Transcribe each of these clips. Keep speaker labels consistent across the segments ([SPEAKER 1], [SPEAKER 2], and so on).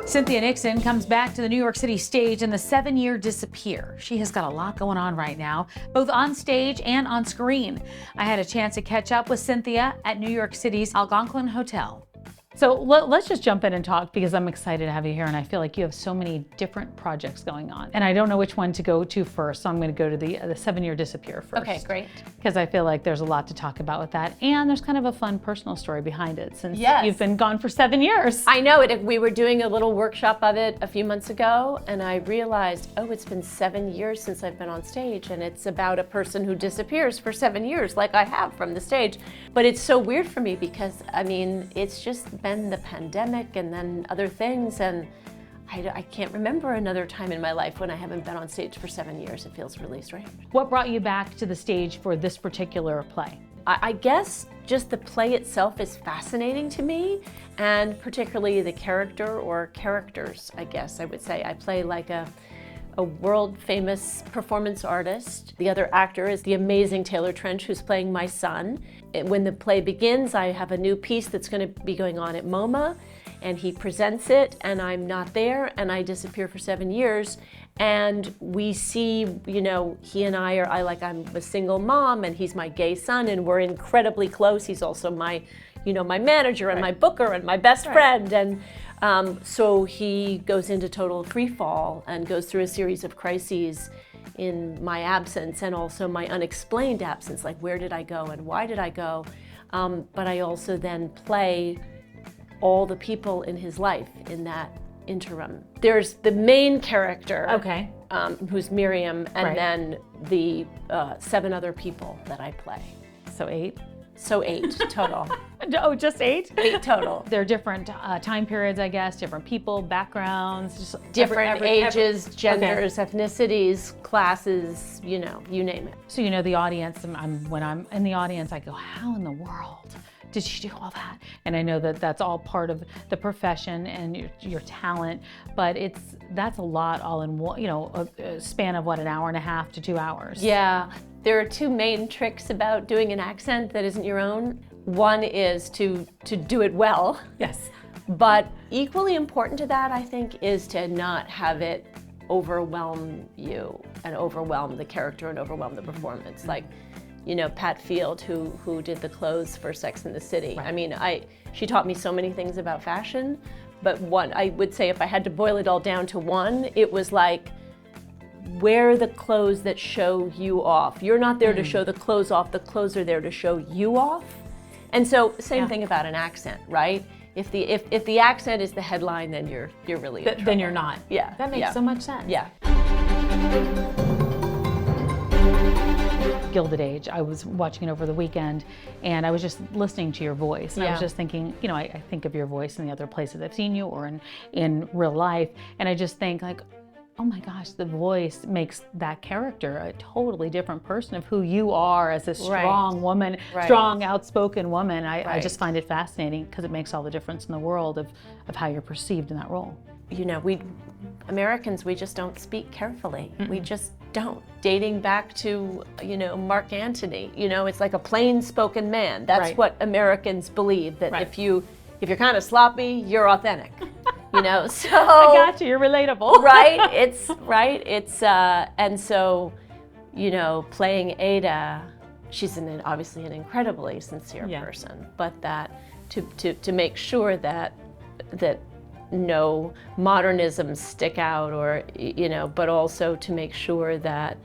[SPEAKER 1] Cynthia Nixon comes back to the New York City stage in the 7-year disappear. She has got a lot going on right now, both on stage and on screen. I had a chance to catch up with Cynthia at New York City's Algonquin Hotel. So let's just jump in and talk, because I'm excited to have you here, and I feel like you have so many different projects going on. And I don't know which one to go to first, so I'm going to go to the 7-year disappear first.
[SPEAKER 2] Okay, great.
[SPEAKER 1] Because I feel like there's a lot to talk about with that, and there's kind of a fun personal story behind it, since you've been gone for 7 years.
[SPEAKER 2] I know it. We were doing a little workshop of it a few months ago, and I realized, oh, it's been 7 years since I've been on stage, and it's about a person who disappears for 7 years, like I have from the stage. But it's so weird for me because, I mean, it's just been the pandemic and then other things, and I can't remember another time in my life when I haven't been on stage for 7 years. It feels really strange.
[SPEAKER 1] What brought you back to the stage for this particular play?
[SPEAKER 2] I guess just the play itself is fascinating to me, and particularly the character or characters, I guess I would say. I play like a world famous performance artist. The other actor is the amazing Taylor Trench, who's playing my son. When the play begins, I have a new piece that's going to be going on at MoMA, and he presents it, and I'm not there, and I disappear for 7 years. And we see, you know, he and I'm a single mom, and he's my gay son, and we're incredibly close. He's also my, you know, my manager and my booker and my best friend. And so he goes into total free fall and goes through a series of crises in my absence, and also my unexplained absence, like where did I go and why did I go? But I also then play all the people in his life in that interim. There's the main character, who's Miriam, and then the 7 other people that I play.
[SPEAKER 1] So 8?
[SPEAKER 2] So 8 total.
[SPEAKER 1] Oh, just 8?
[SPEAKER 2] 8 total.
[SPEAKER 1] There are different time periods, I guess, different people, backgrounds, just
[SPEAKER 2] different ages, genders, ethnicities, classes, you know, you name it.
[SPEAKER 1] So you know the audience, when I'm in the audience, I go, how in the world did she do all that? And I know that that's all part of the profession and your talent, but that's a lot all in one, you know, a span of what, an hour and a half to 2 hours.
[SPEAKER 2] Yeah, there are 2 main tricks about doing an accent that isn't your own. One is to do it well.
[SPEAKER 1] Yes.
[SPEAKER 2] But equally important to that, I think, is to not have it overwhelm you and overwhelm the character and overwhelm the performance. Like, you know, Pat Field, who did the clothes for Sex and the City. Right. I mean, she taught me so many things about fashion, but one, I would say if I had to boil it all down to one, it was like, wear the clothes that show you off. You're not there to show the clothes off, the clothes are there to show you off. And so, same thing about an accent, right? If the accent is the headline, then you're really in trouble.
[SPEAKER 1] Then you're not.
[SPEAKER 2] Yeah.
[SPEAKER 1] That makes so much sense.
[SPEAKER 2] Yeah.
[SPEAKER 1] Gilded Age. I was watching it over the weekend, and I was just listening to your voice, and I was just thinking, you know, I think of your voice in the other places I've seen you or in real life, and I just think like, oh my gosh, the voice makes that character a totally different person of who you are as a strong woman, strong, outspoken woman. I just find it fascinating because it makes all the difference in the world of how you're perceived in that role.
[SPEAKER 2] You know, Americans, we just don't speak carefully. We just don't. Dating back to, you know, Mark Antony, you know, it's like a plain spoken man. That's what Americans believe, that if you're kind of sloppy, you're authentic. You know, so
[SPEAKER 1] I got you. You're relatable,
[SPEAKER 2] It's and so, you know, playing Ada, she's obviously an incredibly sincere person, but that to make sure that no modernisms stick out, or you know, but also to make sure that,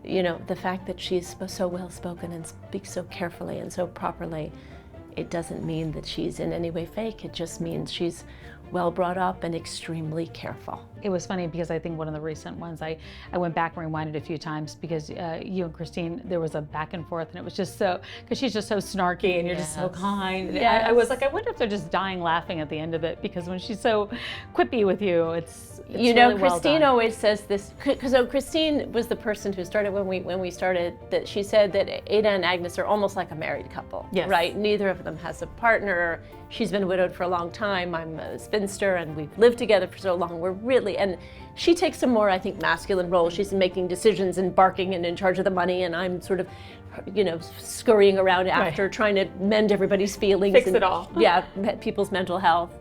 [SPEAKER 2] you know, the fact that she's so well spoken and speaks so carefully and so properly, it doesn't mean that she's in any way fake. It just means she's well brought up and extremely careful.
[SPEAKER 1] It was funny because I think one of the recent ones, I went back and rewinded a few times because you and Christine, there was a back and forth, and it was just so, because she's just so snarky and you're just so kind. I was like, I wonder if they're just dying laughing at the end of it, because when she's so quippy with you, it's
[SPEAKER 2] you know,
[SPEAKER 1] really
[SPEAKER 2] Christine always says this, because Christine was the person who started when we started, that she said that Ada and Agnes are almost like a married couple, right? Neither of them has a partner. She's been widowed for a long time. I'm a spinster, and we've lived together for so long. We're really, and she takes a more, I think, masculine role. She's making decisions and barking and in charge of the money, and I'm sort of, you know, scurrying around after trying to mend everybody's feelings.
[SPEAKER 1] Fix it all.
[SPEAKER 2] Yeah, people's mental health.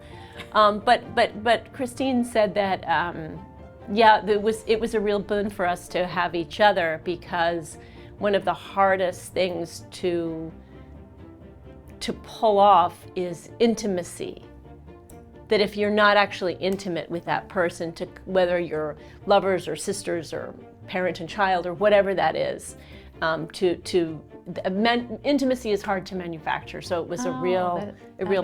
[SPEAKER 2] But Christine said that, yeah, it was a real boon for us to have each other, because one of the hardest things to pull off is intimacy. That if you're not actually intimate with that person, whether you're lovers or sisters or parent and child or whatever that is, intimacy is hard to manufacture. So it was a real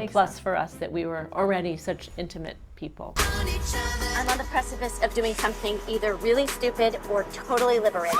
[SPEAKER 2] plus sense for us that we were already such intimate people.
[SPEAKER 3] I'm on the precipice of doing something either really stupid or totally liberating.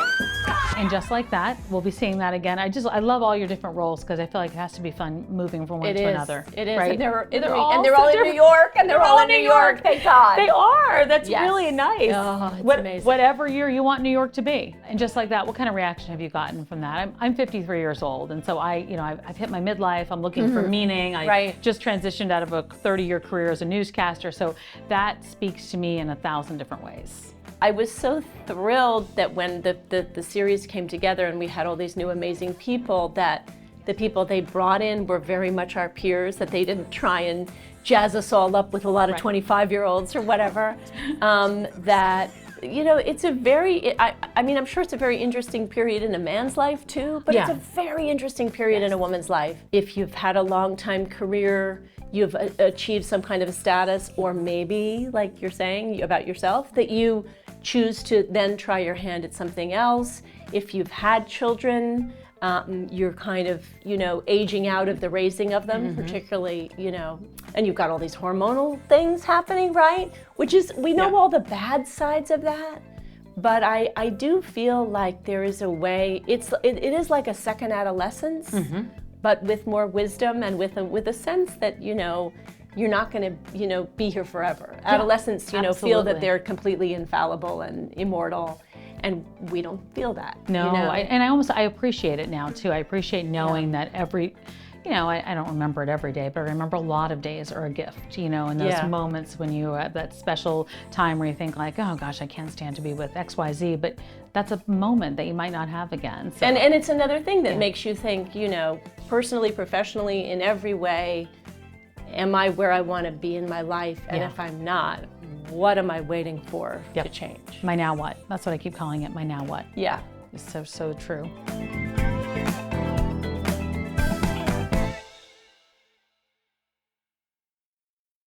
[SPEAKER 1] And just like that, we'll be seeing that again. I love all your different roles, because I feel like it has to be fun moving from one to another.
[SPEAKER 2] It is.
[SPEAKER 1] Right?
[SPEAKER 2] And they're all in New York, and they're all in New York. Thank God.
[SPEAKER 1] They are. That's really nice.
[SPEAKER 2] Oh, it's amazing.
[SPEAKER 1] Whatever year you want New York to be. And just like that, what kind of reaction have you gotten from that? I'm 53 years old, and so I've hit my midlife. I'm looking for meaning. I just transitioned out of a 30-year career as a newscaster, so that speaks to me in 1,000 different ways.
[SPEAKER 2] I was so thrilled that when the series came together and we had all these new amazing people, that the people they brought in were very much our peers, that they didn't try and jazz us all up with a lot of 25-year-olds or whatever. That, it's a very, I mean, I'm sure it's a very interesting period in a man's life too, but it's a very interesting period in a woman's life. If you've had a long time career, you've achieved some kind of status, or maybe, like you're saying about yourself, that you choose to then try your hand at something else. If you've had children, you're kind of, aging out of the raising of them, particularly, and you've got all these hormonal things happening, right? Which is, we know all the bad sides of that, but I do feel like there is a way, it is like a second adolescence, but with more wisdom and with a sense that, you're not going to, be here forever. Adolescents, feel that they're completely infallible and immortal, and we don't feel that.
[SPEAKER 1] No, I appreciate it now too. I appreciate knowing that every, I don't remember it every day, but I remember a lot of days are a gift, in those moments when you at that special time where you think like, oh gosh, I can't stand to be with XYZ, but that's a moment that you might not have again. So.
[SPEAKER 2] And it's another thing that makes you think, personally, professionally, in every way, am I where I want to be in my life? And if I'm not, what am I waiting for to change?
[SPEAKER 1] My now what? That's what I keep calling it, my now what.
[SPEAKER 2] Yeah.
[SPEAKER 1] It's so true.